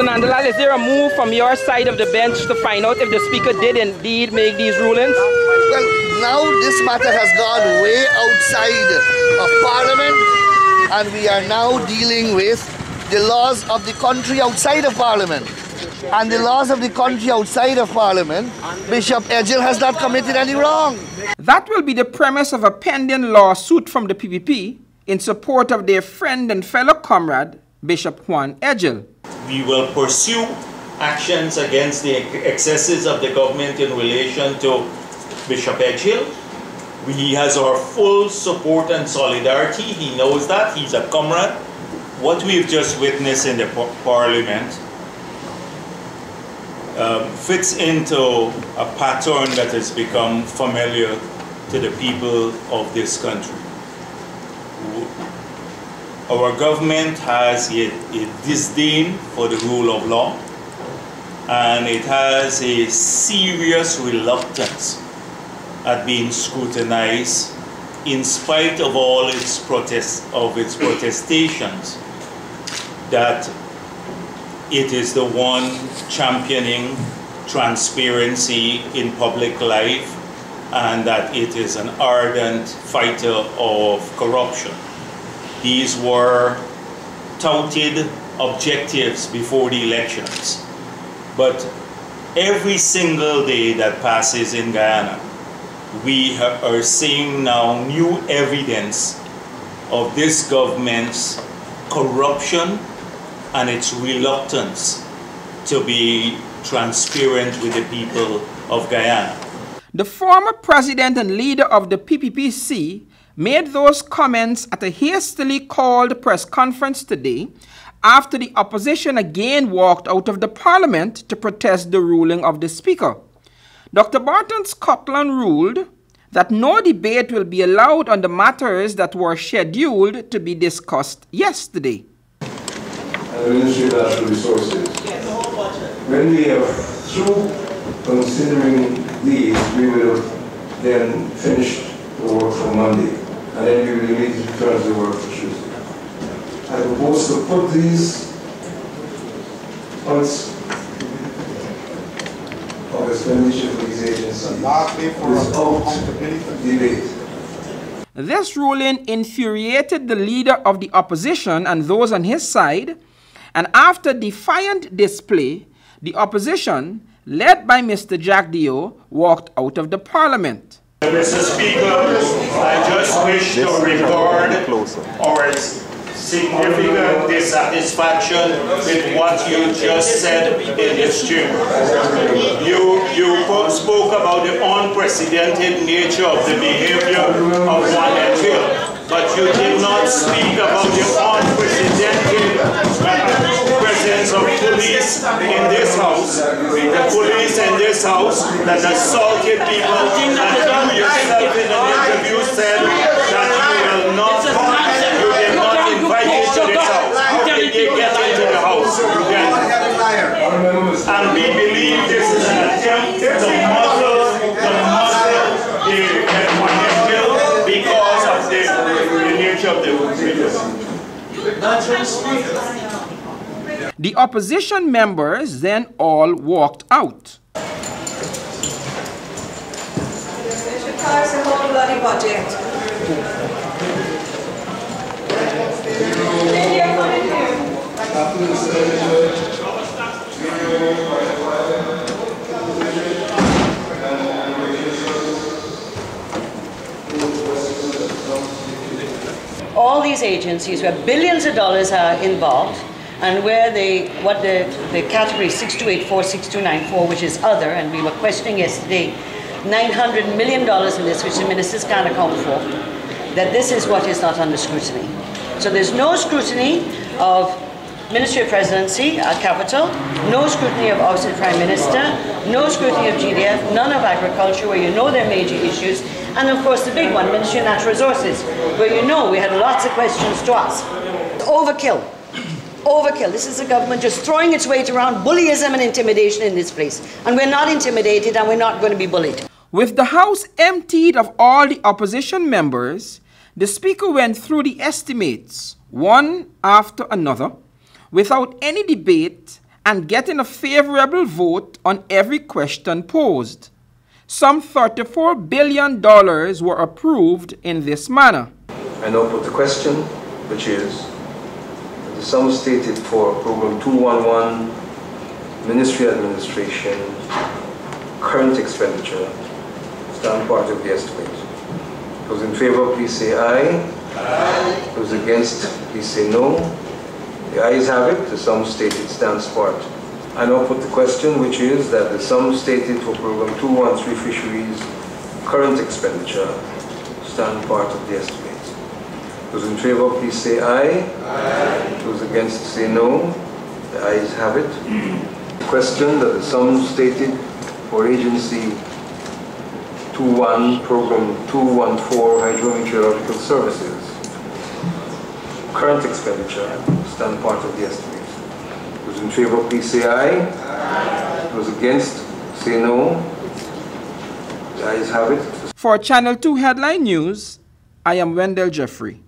Mr. NANDLALL, is there a move from your side of the bench to find out if the Speaker did indeed make these rulings? Well, now this matter has gone way outside of Parliament, and we are now dealing with the laws of the country outside of Parliament. And the laws of the country outside of Parliament, Bishop Edgell has not committed any wrong. That will be the premise of a pending lawsuit from the PPP in support of their friend and fellow comrade, Bishop Juan Edgell. We will pursue actions against the excesses of the government in relation to Bishop Edgell. He has our full support and solidarity. He knows that. He's a comrade. What we've just witnessed in the Parliament fits into a pattern that has become familiar to the people of this country. Our government has a disdain for the rule of law, and it has a serious reluctance at being scrutinized in spite of all its protestations that it is the one championing transparency in public life and that it is an ardent fighter of corruption. These were touted objectives before the elections. But every single day that passes in Guyana, we are seeing now new evidence of this government's corruption and its reluctance to be transparent with the people of Guyana. The former president and leader of the PPPC made those comments at a hastily called press conference today after the opposition again walked out of the parliament to protest the ruling of the speaker. Dr. Barton Scotland ruled that no debate will be allowed on the matters that were scheduled to be discussed yesterday. The Ministry of Natural Resources. When we are through considering these, we will then finish the work for Monday, and then we will immediately turn to the work for Tuesday. I propose to put these points of expenditure for these agencies without debate. This ruling infuriated the leader of the opposition and those on his side, and after defiant display, the opposition, led by Mr. JAGDEO, walked out of the parliament. Mr. Speaker, I just wish to record our significant dissatisfaction with what you just said in this chamber. You spoke about the unprecedented nature of the behavior of Juan Edgell, but you did not speak about the unprecedented presence of police in this house, the police in this house that assaulted people, and you yourself in an interview said that you did not invite it to this house. How did they get into the house? And we believe this is an attempt to muzzle the Juan Edgell because of the nature of the video. The opposition members then all walked out. It's a whole bloody budget. All these agencies where billions of dollars are involved, and where the category 6284, 6294, which is other, and we were questioning yesterday, $900 million in this, which the ministers can't account for, that this is what is not under scrutiny. So there's no scrutiny of Ministry of Presidency, Capital, no scrutiny of Office of the Prime Minister, no scrutiny of GDF, none of Agriculture, where you know there are major issues, and of course the big one, Ministry of Natural Resources, where you know we had lots of questions to ask. Overkill. Overkill. This is the government just throwing its weight around bullyism and intimidation in this place. And we're not intimidated, and we're not going to be bullied. With the House emptied of all the opposition members, the Speaker went through the estimates, one after another, without any debate, and getting a favorable vote on every question posed. Some $34 billion were approved in this manner. I now put the question, which is the sum stated for Program 211, Ministry Administration, current expenditure, stand part of the estimate. Those in favor, please say aye. Aye. Those against, please say no. The ayes have it. The sum stated stands part. I now put the question, which is that the sum stated for Program 213 Fisheries, current expenditure, stand part of the estimate. Those in favor, please say aye. Aye. Those against, say no. The ayes have it. The question that the sum stated for Agency 21, Program 214, Hydrometeorological Services, current expenditure, stand part of the estimate. Those in favor, please say aye. Aye. Those against, say no. The ayes have it. For Channel 2 Headline News, I am Wendell Jeffrey.